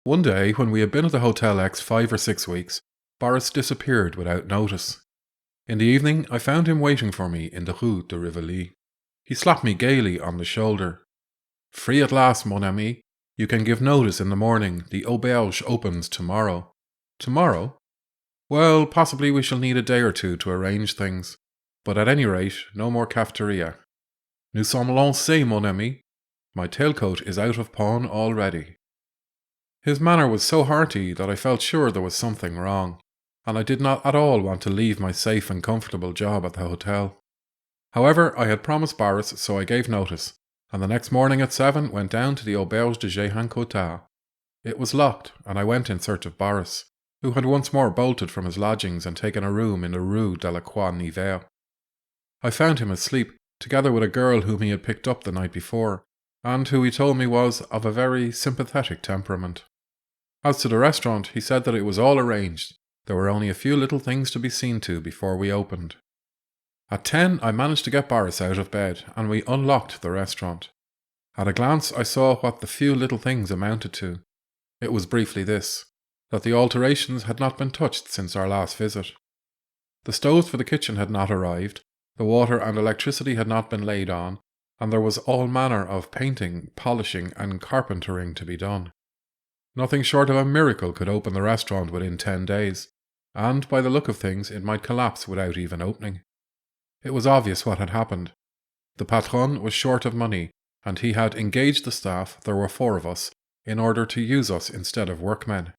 One day, when we had been at the Hotel X 5 or 6 weeks, Boris disappeared without notice. In the evening, I found him waiting for me in the Rue de Rivoli. He slapped me gaily on the shoulder. "Free at last, mon ami. You can give notice in the morning. The auberge opens tomorrow." "Tomorrow?" "Well, possibly we shall need a day or two to arrange things. But at any rate, no more cafeteria. Nous sommes lancés, mon ami. My tailcoat is out of pawn already." His manner was so hearty that I felt sure there was something wrong, and I did not at all want to leave my safe and comfortable job at the hotel. However, I had promised Boris, so I gave notice, and the next morning at 7 went down to the Auberge de Jehan-Cotard. It was locked, and I went in search of Boris, who had once more bolted from his lodgings and taken a room in the Rue de la Croix-Nivert. I found him asleep, together with a girl whom he had picked up the night before, and who he told me was of a very sympathetic temperament. As to the restaurant, he said that it was all arranged. There were only a few little things to be seen to before we opened. At 10, I managed to get Boris out of bed, and we unlocked the restaurant. At a glance, I saw what the few little things amounted to. It was briefly this, that the alterations had not been touched since our last visit. The stoves for the kitchen had not arrived, the water and electricity had not been laid on, and there was all manner of painting, polishing, and carpentering to be done. Nothing short of a miracle could open the restaurant within 10 days, and by the look of things it might collapse without even opening. It was obvious what had happened. The patron was short of money, and he had engaged the staff, there were 4 of us, in order to use us instead of workmen.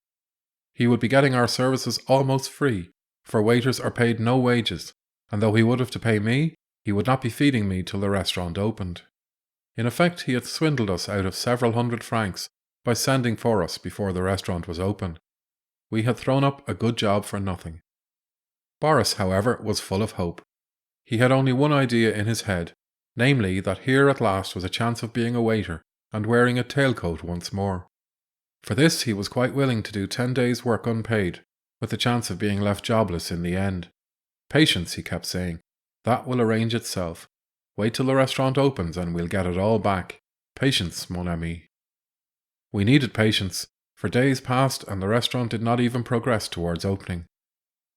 He would be getting our services almost free, for waiters are paid no wages, and though he would have to pay me, he would not be feeding me till the restaurant opened. In effect, he had swindled us out of several hundred francs by sending for us before the restaurant was open. We had thrown up a good job for nothing. Boris, however, was full of hope. He had only one idea in his head, namely that here at last was a chance of being a waiter and wearing a tailcoat once more. For this he was quite willing to do 10 days' work unpaid, with the chance of being left jobless in the end. "Patience," he kept saying. "That will arrange itself. Wait till the restaurant opens and we'll get it all back. Patience, mon ami." We needed patience, for days passed and the restaurant did not even progress towards opening.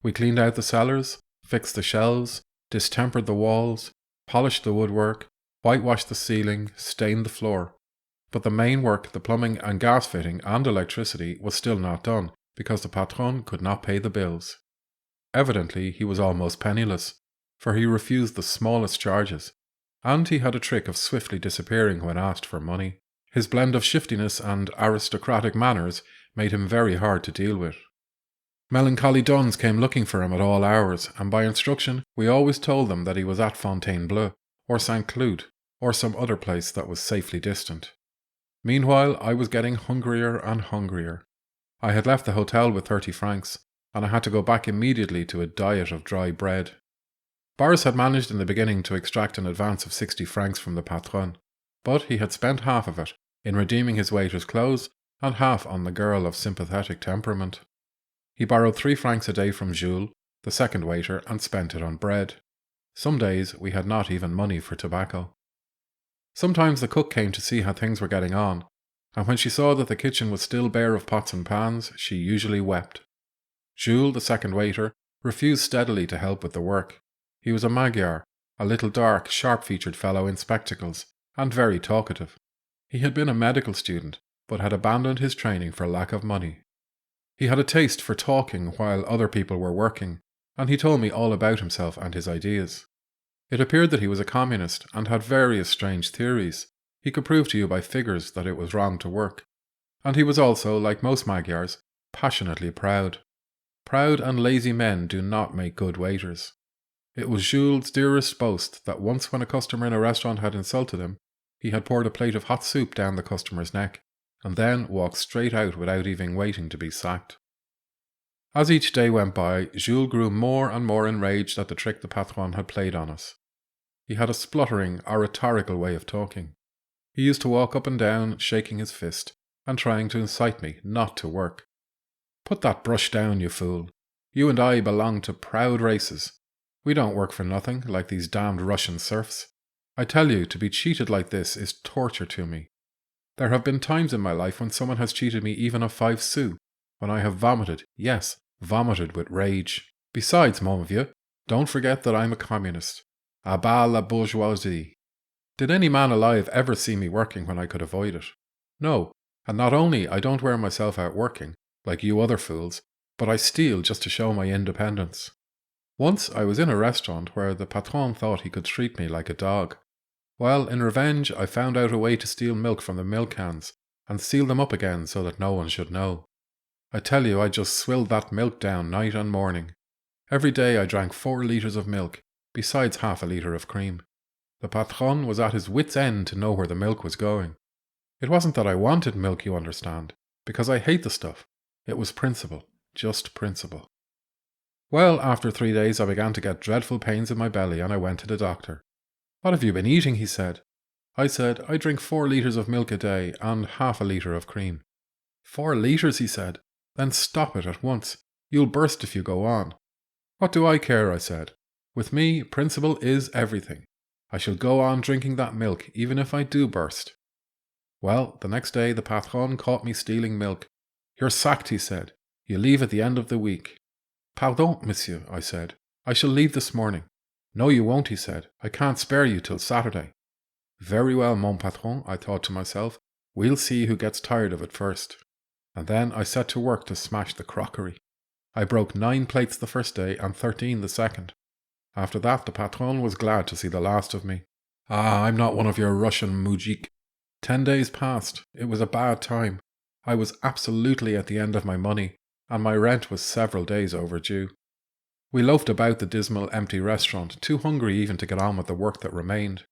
We cleaned out the cellars, fixed the shelves, distempered the walls, polished the woodwork, whitewashed the ceiling, stained the floor. But the main work, the plumbing and gas fitting and electricity, was still not done, because the patron could not pay the bills. Evidently he was almost penniless, for he refused the smallest charges, and he had a trick of swiftly disappearing when asked for money. His blend of shiftiness and aristocratic manners made him very hard to deal with. Melancholy duns came looking for him at all hours, and by instruction we always told them that he was at Fontainebleau, or St. Cloud, or some other place that was safely distant. Meanwhile, I was getting hungrier and hungrier. I had left the hotel with 30 francs, and I had to go back immediately to a diet of dry bread. Boris had managed in the beginning to extract an advance of 60 francs from the patron, but he had spent half of it in redeeming his waiter's clothes and half on the girl of sympathetic temperament. He borrowed 3 francs a day from Jules, the second waiter, and spent it on bread. Some days we had not even money for tobacco. Sometimes the cook came to see how things were getting on, and when she saw that the kitchen was still bare of pots and pans, she usually wept. Jules, the second waiter, refused steadily to help with the work. He was a Magyar, a little dark, sharp-featured fellow in spectacles, and very talkative. He had been a medical student, but had abandoned his training for lack of money. He had a taste for talking while other people were working, and he told me all about himself and his ideas. It appeared that he was a communist and had various strange theories. He could prove to you by figures that it was wrong to work. And he was also, like most Magyars, passionately proud. Proud and lazy men do not make good waiters. It was Jules' dearest boast that once when a customer in a restaurant had insulted him, he had poured a plate of hot soup down the customer's neck, and then walked straight out without even waiting to be sacked. As each day went by, Jules grew more and more enraged at the trick the patron had played on us. He had a spluttering, oratorical way of talking. He used to walk up and down, shaking his fist, and trying to incite me not to work. "Put that brush down, you fool. You and I belong to proud races. We don't work for nothing, like these damned Russian serfs. I tell you, to be cheated like this is torture to me." There have been times in my life when someone has cheated me even of 5 sous, when I have vomited, yes, vomited with rage. Besides, mon vieux, don't forget that I'm a communist. À bas la bourgeoisie. Did any man alive ever see me working when I could avoid it? No, and not only I don't wear myself out working, like you other fools, but I steal just to show my independence. Once I was in a restaurant where the patron thought he could treat me like a dog. Well, in revenge, I found out a way to steal milk from the milk cans and seal them up again so that no one should know. I tell you, I just swilled that milk down night and morning. Every day I drank 4 litres of milk, besides half a litre of cream. The patron was at his wit's end to know where the milk was going. It wasn't that I wanted milk, you understand, because I hate the stuff. It was principle, just principle. Well, after 3 days I began to get dreadful pains in my belly and I went to the doctor. What have you been eating? He said. I said, I drink 4 litres of milk a day and half a litre of cream. 4 litres, he said. Then stop it at once. You'll burst if you go on. What do I care, I said. With me, principle is everything. I shall go on drinking that milk even if I do burst. Well, the next day the patron caught me stealing milk. You're sacked, he said. You leave at the end of the week. Pardon, monsieur, I said. I shall leave this morning. No, you won't, he said. I can't spare you till Saturday. Very well, mon patron, I thought to myself. We'll see who gets tired of it first. And then I set to work to smash the crockery. I broke 9 plates the first day and 13 the second. After that, the patron was glad to see the last of me. Ah, I'm not one of your Russian moujik. 10 days passed. It was a bad time. I was absolutely at the end of my money, and my rent was several days overdue. We loafed about the dismal, empty restaurant, too hungry even to get on with the work that remained.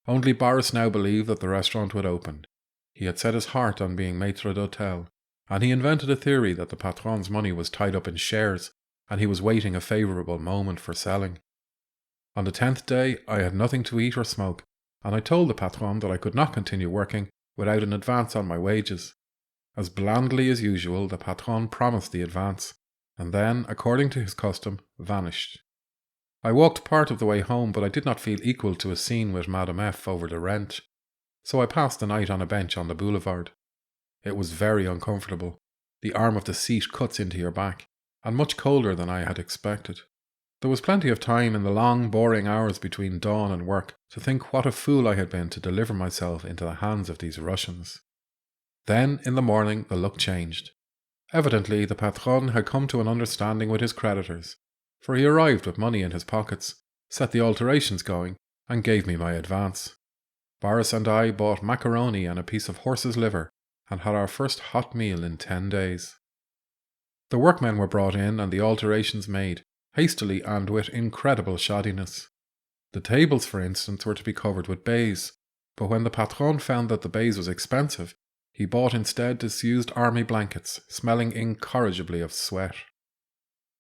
Only Boris now believed that the restaurant would open. He had set his heart on being maître d'hôtel, and he invented a theory that the patron's money was tied up in shares, and he was waiting a favourable moment for selling. On the 10th day, I had nothing to eat or smoke, and I told the patron that I could not continue working without an advance on my wages. As blandly as usual, the patron promised the advance, and then, according to his custom, vanished. I walked part of the way home, but I did not feel equal to a scene with Madame F. over the rent, so I passed the night on a bench on the boulevard. It was very uncomfortable. The arm of the seat cuts into your back, and much colder than I had expected. There was plenty of time in the long, boring hours between dawn and work to think what a fool I had been to deliver myself into the hands of these Russians. Then, in the morning, the luck changed. Evidently, the patron had come to an understanding with his creditors, for he arrived with money in his pockets, set the alterations going, and gave me my advance. Boris and I bought macaroni and a piece of horse's liver, and had our first hot meal in 10 days. The workmen were brought in and the alterations made, hastily and with incredible shoddiness. The tables, for instance, were to be covered with baize, but when the patron found that the baize was expensive, he bought instead disused army blankets, smelling incorrigibly of sweat.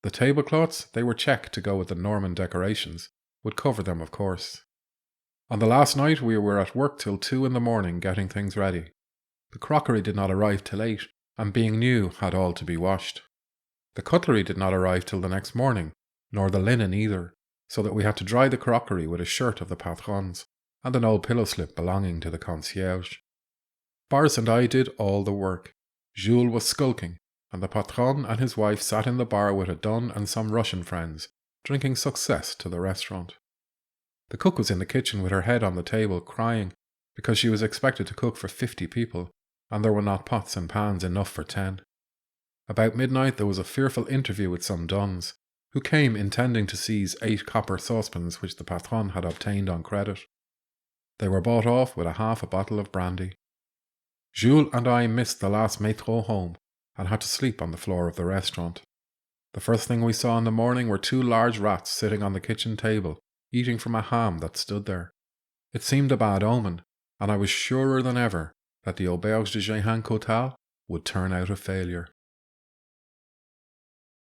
The tablecloths, they were checked to go with the Norman decorations, would cover them of course. On the last night we were at work till 2 in the morning getting things ready. The crockery did not arrive till 8, and being new had all to be washed. The cutlery did not arrive till the next morning, nor the linen either, so that we had to dry the crockery with a shirt of the patron's, and an old pillow slip belonging to the concierge. Boris and I did all the work. Jules was skulking, and the patron and his wife sat in the bar with a Dun and some Russian friends, drinking success to the restaurant. The cook was in the kitchen with her head on the table, crying, because she was expected to cook for 50 people, and there were not pots and pans enough for 10. About midnight there was a fearful interview with some Duns, who came intending to seize 8 copper saucepans which the patron had obtained on credit. They were bought off with half a bottle of brandy. Jules and I missed the last métro home, and had to sleep on the floor of the restaurant. The first thing we saw in the morning were 2 large rats sitting on the kitchen table, eating from a ham that stood there. It seemed a bad omen, and I was surer than ever that the Auberge de Jehan Cotal would turn out a failure.